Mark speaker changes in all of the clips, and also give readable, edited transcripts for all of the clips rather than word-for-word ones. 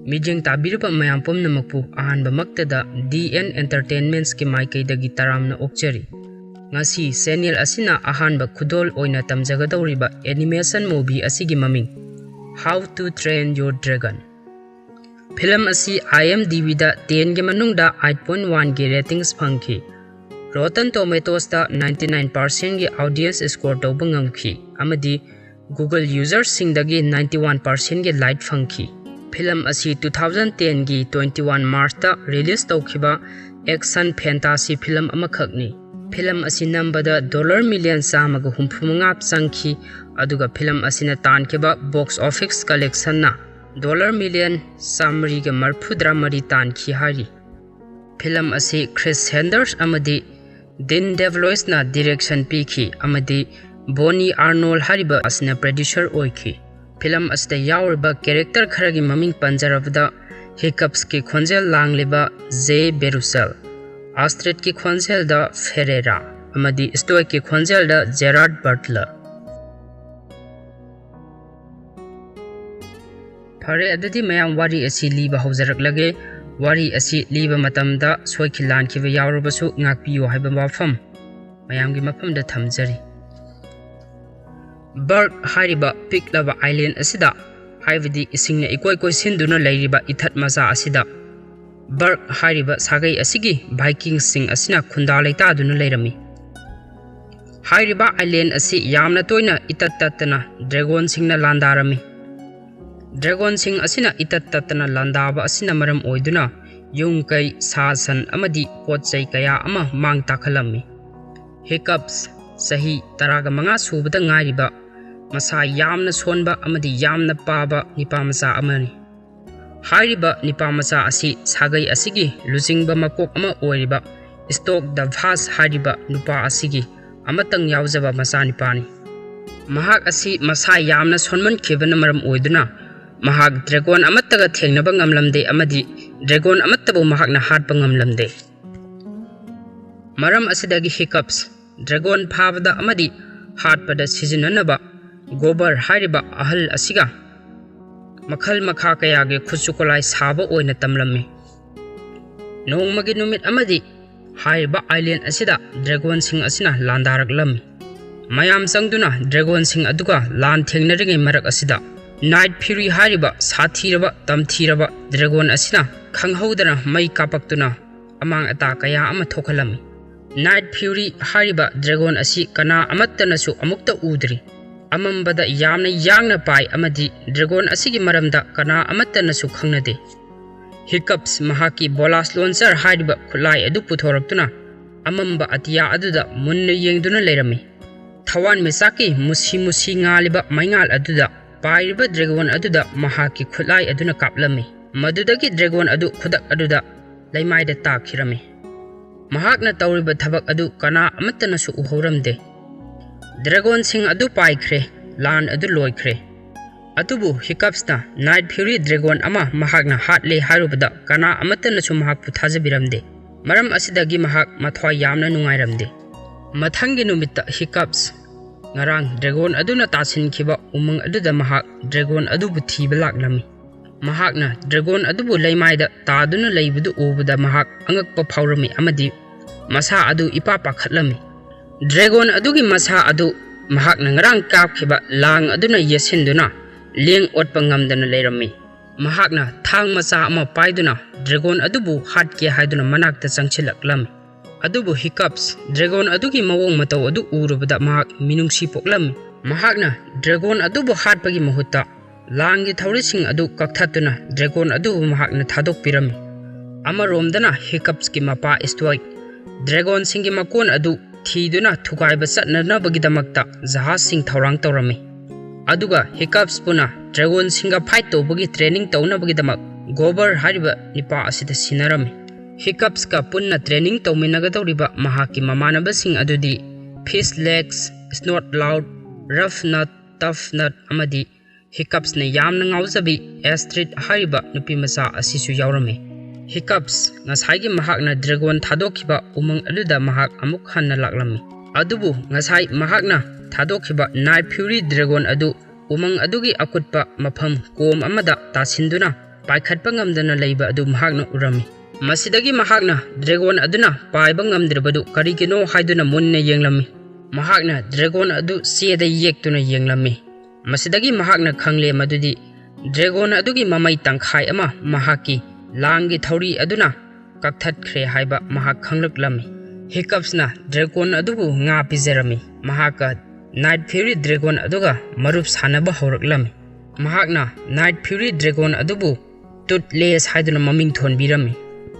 Speaker 1: Mijeng tabirba mayam pumnamakpu ahanbamaktada DN Entertainments ki maikaidagi taramna okchari. Ngasi serial asina ahanba khudol oina tamjagadawriba animation movie asigi maming How to Train Your Dragon. Film asi IMDb da 10 ge manungda 8.1 ge ratings phangki. Rotten Tomatoes da 99% ge audience score tawba ngamki amadi Google users singdagi 91% ge like phangki. Film asi 2010 gi 21 March da release tawkhiba action fantasy film amakhakni. Film asi nambada $1 million samaga humphumangap sangki aduga film asina tankeba box office collection na $1 million samri ga marphudra mari tankhi hari. Film asi Chris Sanders amadi Dean DeVlois na direction piki amadi Bonnie Arnold hariba asina producer oiki. Film asida yauriba character kharagi maming panjarabda Hiccups ki khonjel langliba Jay Baruchel, Astrid ki khonjel da Ferreira, amadi Stoic ki khonjel da Gerard Butler. Phare adadi mayam wari asi liba haujarak wari asi liba matamda soikilan khiba yaurubasu ngakpiyo haiba mafam mayamgi mafamda thamjari. Berg hariba piklaba island asida haibadi isingna ikoi sinduna lairiba ithat maza asida Berg hariba sagai asigi Vikings sing asina khunda leita duna leirami. Hariba island asi yamna toina itattatana dragon singna landarami. Dragon sing asina itattatana landaba asina maram oiduna yungkai sasan amadi potsai kaya ama mang takhalami. Hiccups sahi taraga manga subada ngariba masa yamna sonba amadi yamna paba nipamasa amani. Hariba nipamasa asi sagai asigi luzingba makok ama oiriba Stock the Vas hariba nupa asigi amatang yauzaba masa nipani. Mahak asi masa yamna sonman khibana maram oiduna mahak dragon amattaga thengnaba ngamlamde amadi dragon amattabu mahakna hatpa ngamlamde. Maram asidagi Hiccups dragon phabada amadi hatpada sizinanaba gobar hariba ahal asiga makhal makha kayage khusukolai saba oina tamlami. Nongmagi numit amadi hariba island asida dragon sing asina landaraklami. Mayam sangduna dragon sing aduga lan thengnaringai marak asida Night Fury hariba sathiraba tamthiraba dragon asina khanghaudana mai kapaktuna amang ata kaya ama thokhalami. Night Fury hariba dragon asi kana amattanasu amukta udri amambada yamna yangna pai amadi dragon asigi maramda kana amattanasu khangnade. Hiccups mahaki bolas launcher hariba khulai adu puthoraktuna amamba atiya aduda munna yengduna leirami. Thawan misaki musi ngaliba maingal aduda Pairiba dragon aduda mahaki khulai aduna kaplami. Madudagi dragon adu khudak aduda laimaida takhirami. Mahakna tawriba thabak adu kana amattanasu uhoramde. Dragon sing adu paikhre lan adu loikhre. Atubu Hiccups na Night Fury dragon ama mahakna hatle harubada kana amattanasu mahakpu thajabiramde. Maram asidagi mahak mathwa yamna nungairamde. Mathangi numitta Hiccups ngarang dragon aduna tasin khiba umang aduda mahak dragon adubu thiba laklami. Mahakna dragon adubu laimaida taduna leibudu ubuda mahak angakpa phawrami amadi masa adu ipapa khatlami. Dragon adugi masa adu mahakna ngarang kapkhiba lang aduna yesinduna leng otpa ngamdana leirami. Mahakna thang masa ama paiduna dragon adubu hatke haiduna manakta changchilaklami. Adubu Hiccups dragon adugi mawong mataw adu urubada mahak minungsi poklami. Mahakna dragon adubu hatpagi mahutta langi thaurising adu kakthatuna dragon adubu mahakna thadok pirami. Amaromdana Hiccups ki mapa Stoic dragon singi makon adu thiduna thukaiba satnanabagidamagta jahaz sing thaurang tawrami. Aduga Hiccups puna dragon singa fight tawbagi training tawnabagidamak gobar hariba nipa asida sinarami. Hiccups ka punna training tawminagadawriba mahaki mamanabasing adudi Fish Legs, Snot Loud, Rough Nut, Tough Nut amadi Hiccups na yamna ngawzabi Astrid hariba nupi masa asisu yaurami. Hiccups ngasai mahakna dragon thadokhiba umang aduda mahak amuk hanna laklami. Adubu ngasai mahakna thadokhiba Night Fury dragon adu umang adugi akutpa mafam kom amada tasinduna पाइखꯠꯄ ngamdana leiba adu mahakna urami masidagi mahakna dragon aduna paiba ngamdribadu karigino haiduna munna yenglami mahakna dragon adu sieda yektuna yenglami masidagi mahakna khangle madudi dragon adugi mamai tangkhai ama mahaki langi thauri aduna kakthat khre haiba mahak khanglaklami hiccups na dragon adubu nga pijerami mahaka night fury dragon aduga marup sanaba horaklami mahakna night fury dragon adubu toothless haiduna maming thonbirami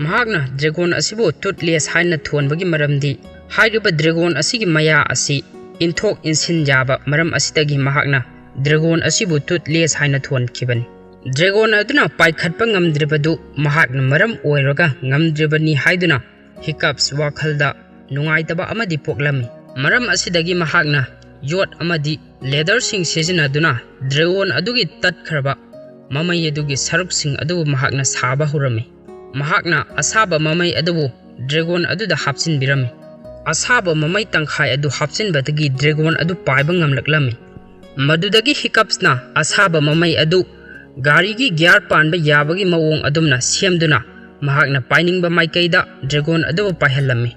Speaker 1: mahakna dragon asibu toothless haina thonbagi maramdi hairiba dragon asigi maya asi inthok insin jaba maram asidagi mahakna dragon asibu toothless haina thonkhibani dragon aduna paikhatpa ngamdribadu mahakna maram oiraga ngamdribani haiduna hiccups wakhalda nungaitaba amadi poklami maram asidagi mahakna yot amadi leather sing sijinaduna dragon adugi tatkraba mamai adugi saruk sing adu mahakna saba hurami mahakna asaba mamai adu dragon aduda hapsin birami asaba mamai tangkhai adu hapsin batagi dragon adu paiba ngamlaklami madudagi hiccups na asaba mamai adu gari gi gyar panba yabagi mawong adumna siamduna mahakna painingba maikaida dragon adu paihallami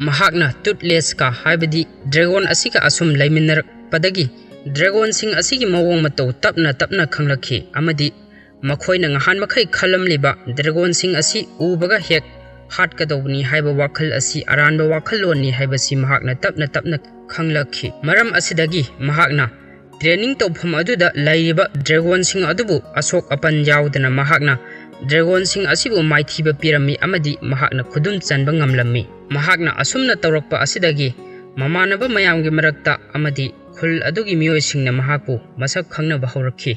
Speaker 1: mahakna toothless ka haibadi dragon asika asum laiminnar padagi dragon sing asigi mawong matau tapna khanglakhi amadi makhoina ngahan makhai khalam liba dragon sing asi ubaga hek hat kadawni haiba wakhal asi aranba wakhal loni haibasi mahakna tapna khanglakhi maram asidagi mahakna training tawpham aduda laiba dragon sing adubu asok apan yawdana mahakna dragon sing asibu maithiba pirami amadi mahakna khudum chanba ngamlammi mahakna asumna tawrakpa asidagi mamanaba mayamgi marakta amadi khul adugi miyoi singna mahakpu masak khangnaba haurakhi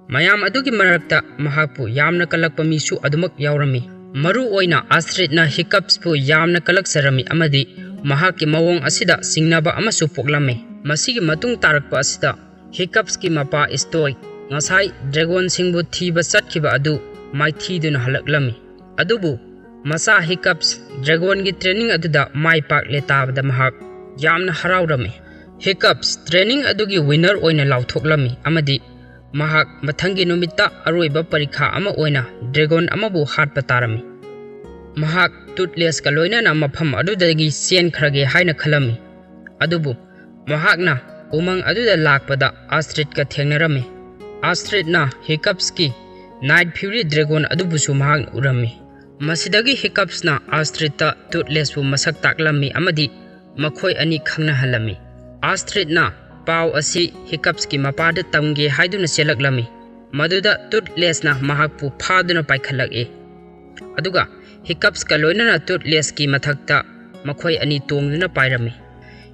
Speaker 1: mayam adugi marakta mahakpu yamna kalakpa misu adumak yawrami maru oina astrid na hiccups pu yamna kalaksarami amadi mahakki mawong asida singnaba amasu poklami masigi matung tarakpa asida hiccups ki mapa stoic ngasai dragon singbu thiba chatkiba adu maithiduna halaklami adubu masa hiccups dragon gi training aduda mai pak letabada mahak yamna harawrami hiccups training adugi winner oina lauthoklami amadi mahak mathangi numita aroiba parikha ama oina dragon amabu hatpa tarami mahak toothless ka loina na mapham adudagi sen khrage haina khalami adubu mahakna umang aduda lakpada astrid ka thengnarami astrid na hiccups ki night fury dragon adubusu mahak urami masidagi hiccups na astrid ta toothless bu masak taklami amadi makhoi ani khangna halami astrid na paw asi hiccups ki mapada tamge haiduna selaklami maduda toothless na mahakpu phaduna paikhalak aduga hiccups ka loina na toothless ki mathakta makhoi ani tongduna pairami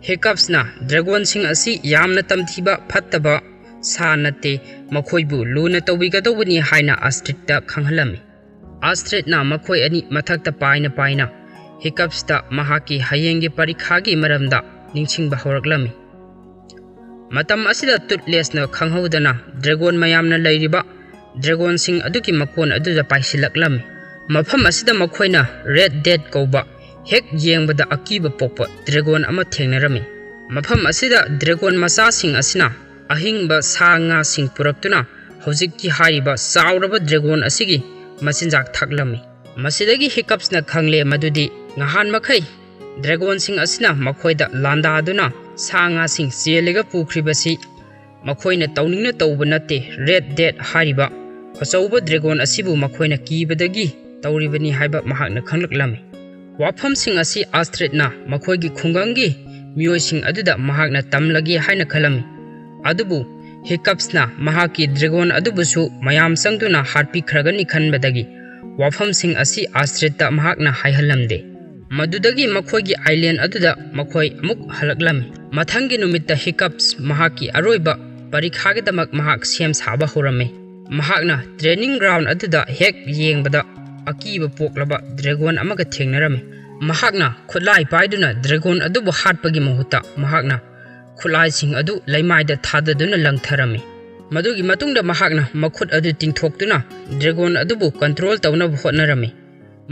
Speaker 1: hiccups na dragon sing asi yamna tamthiba phattaba sa nate makhoibu luna tawbigadobani haina astrid ta khanghalami astrid na makhoi ani mathakta paina hiccups ta mahaki hayenge parikha gi maramda ningchingba horaklami matam asida toothless na khanghaudana dragon mayamna leiriba dragon sing aduki makon aduda paisilaklami mafam asida makhoina red dead koba hek yengbada akiba pokpa dragon ama thengnarami mafam asida dragon masa sing asina ahingba sanga sing puraktuna hojikki hariba sauraba dragon asigi machinjak thaklami masidagi hiccups na khangle madudi ngahan makhai dragon sing asina makhoida landa aduna sanga sing chelega pukribasi makhoina tawningna tawba nate red dead hariba achauba dragon asibu makhoina kibadagi tawribani haiba mahakna khanglaklami wafam sing asi astrid na makhoigi khungangi miyoi sing aduda mahakna tamlagi haina khalami adubu hiccups na mahaki dragon adubusu mayam sangduna harpi khragani khanbadagi wafam sing asi astrid ta mahakna haihalamde madudagi makhoigi island aduda makhoi amuk halaklami mathangi numitta hiccups mahaki aroiba parikhagidamak mahak sem saba horame mahakna training ground aduda hek yengbada akiba poklaba dragon amaga thengnarame mahakna khulai paiduna dragon adubu hatpagi mahuta mahakna khulai sing adu laimaida thadaduna langtharame madugi matungda mahakna makhut adu tingthoktuna dragon adubu control tawna hotnarame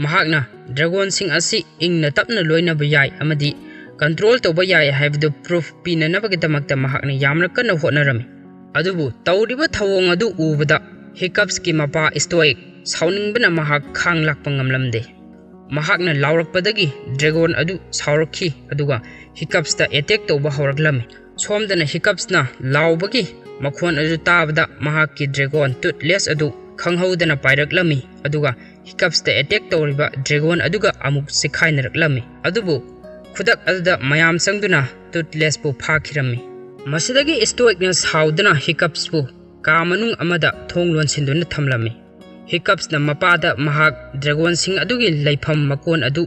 Speaker 1: mahakna dragon sing asi ingna tapna loina bayai amadi control to bayai haibdu proof pina nabagitamakta mahakna yamna kana hotnarame adubu tawriba thawong adu ubada hiccups ki mapa stoic साउनिंगबना Mahak खांग Lhakpa ngamlamde mahakna laurakpadagi dragon adu saurakhi aduga hiccups ta attack tawba hawraklami somdana hiccups na laubagi makhon adu tabda mahakki dragon toothless adu khanghaudana pairaklami aduga hiccups ta attack tawriba dragon aduga amuk sikhainaraklami adubu khudak aduda mayam sangduna toothless bu phakirami masidagi stoicness haudana hiccups bu kamanung amada thonglon sinduna thamlami hiccups na mapada mahak dragon sing adugi leifam makon adu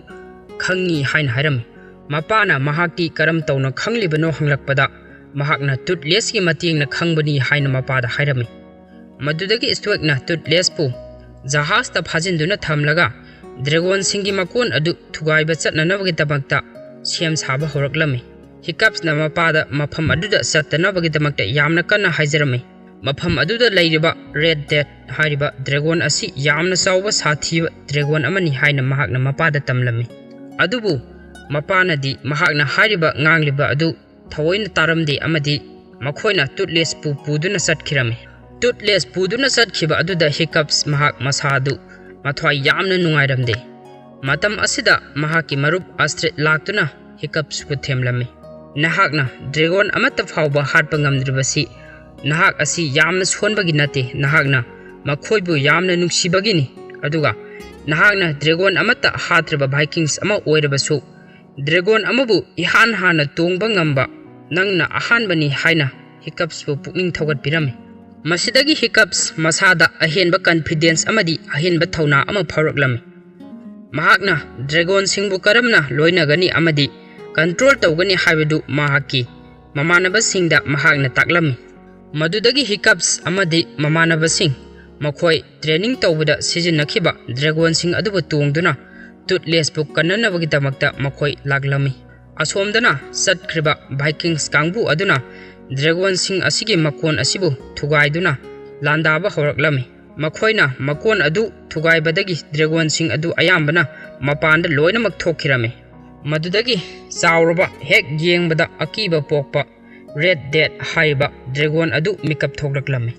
Speaker 1: khangi hain hairami mapana mahakti karam tawna khanglibano hanglakpada mahakna toothless ki matingna khangbani haina mapada hairami madudagi stoicna toothless pu jahaz ta phajinduna thamlaga dragon singi makon adu thugaiba chatnanabagi tabakta sem saba horaklami hiccups na mapada mafam aduda sattanabagi tamakta yamna kana haijarami mafam aduda leiriba red death hairiba dragon asi yamna sauba sathiba dragon amani haina mahakna mapada tamlami adubu mapana di mahakna hairiba ngangliba adu thawoina taramde amadi makhoina toothless pu puduna satkirami toothless puduna satkhiba aduda hiccups mahak masadu mathwai yamna nungairamde matam asida mahaki marup astrid laktuna hiccups pu themlami nahakna dragon amata phawba hatpa ngamdribasi nahak asi yamna sonbagi nate nahakna makhoibu yamna nungsibagini aduga nahakna dragon amata hatraba vikings ama oirabasu dragon amabu ihan hana tongba ngamba nangna ahanbani haina hiccups bu pukning thogat pirami masidagi hiccups masada ahenba confidence amadi ahenba thauna ama pharaklami mahakna dragon singbu karamna loinagani amadi control tawgani haibadu mahaki mamanaba singda mahakna taklami madudagi hiccups amadi mamanaba sing makhoi training tawbada sijinakhiba dragon sing adubu tongduna toothless bu kannanabagi damakta makhoi laglami asomdana satkriba vikings kangbu aduna dragon sing asigi makon asibu thugaiduna landaba horaklami makhoina makon adu thugaibadagi dragon sing adu ayambana mapanda loinamak thokhirame madudagi sauraba hek yengbada akiba pokpa red death haiba dragon adu makeup thoklaklami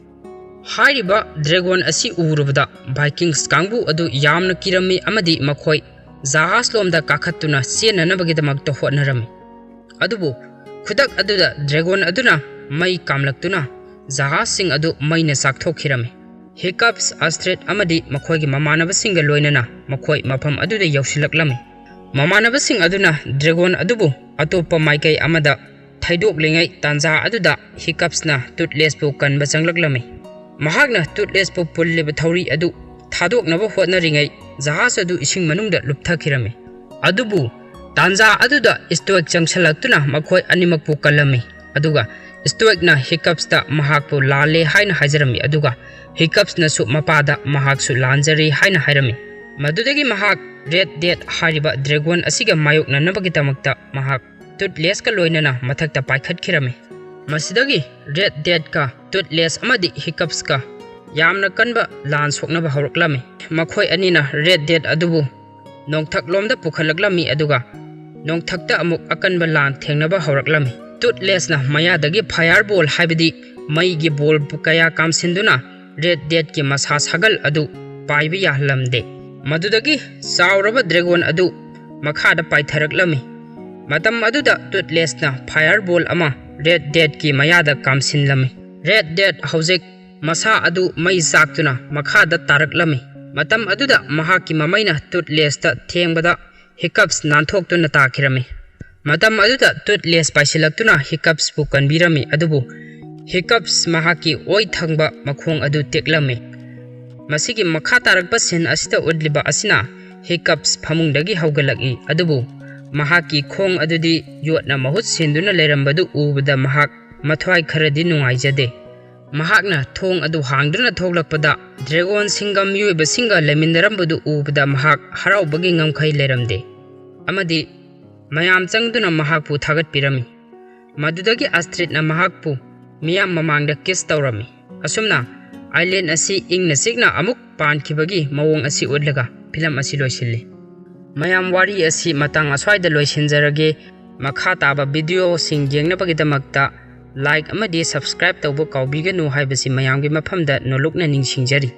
Speaker 1: haiba dragon asi urubada vikings kangbu adu yamna kirami amadi makhoi jahaz lomda kakhatuna senanabagi damakta hotnarami adubu khudak aduda dragon aduna mai kamlaktuna jahaz sing adu maina sakthokirami hiccups astrid amadi makhoigi mamanaba singa loinana makhoi mafam aduda yausilaklami mamanaba sing aduna dragon adubu atopa maikai amada thaidok lengai tanja aduda hiccups na toothless bu kanba changlaklami mahakna toothless bu pulliba thauri adu thadok naba hotnaringai jahaz adu ising manungda lupthakirami adubu tanja aduda stoic changsalактuna makhoi animak pu kalami aduga stoic na hiccups ta mahak pu lale haina hajarami aduga hiccups na su mapada mahak su lanjari haina hairami madudagi mahak red death hariba dragon asiga mayok nanabagi tamakta mahak toothless ka loinana mathakta paikhat khirami masidagi red death ka toothless amadi hiccups ka yamna kanba lan soknaba hawraklami makhoi anina red death adubu nongthak lomda pukhalaklami aduga nongthakta amuk akanba lan thengnaba hawraklami toothless na mayadagi fireball haibidi mai gi ball kaya kamsinduna red death ki masa sagal adu paibi yahlamde madudagi sauraba dragon adu makhada paitharaklami matam aduda toothless na fireball ama red death ki mayada kamsinlami red death hojek masa adu mai saktuna makhada taraklami matam aduda mahaki mamaina toothless ta thengbada hiccups nanthoktu na takhirami matam aduda toothless paisilaktuna hiccups bu kanbirami adubu hiccups mahaki oi thangba makhong adu teklami masigi makha tarakpa sin asita udliba asina hiccups phamungdagi haugalaki adubu mahaki khong adudi yotna mahut sinduna lerambadu ubada mahak mathwai kharadi nungaijade mahakna thong adu hangduna thoglakpada dragon singam yuiba singa lemindarambadu ubada mahak haraubagi ngamkhai leramde amadi mayam changduna mahakpu thagat pirami madudagi astrid na mahakpu miyam mamangda kiss tawrami asumna island asi ingna signa amuk pankhibagi mawong asi udlaga film asi loisilli mayam wari asi matang aswaida loisinjarage makha taba video sing yengnabagidamagta like amadi subscribe tawbo kaubiganu haibasi mayamgi mafamda nolokna ningsingjari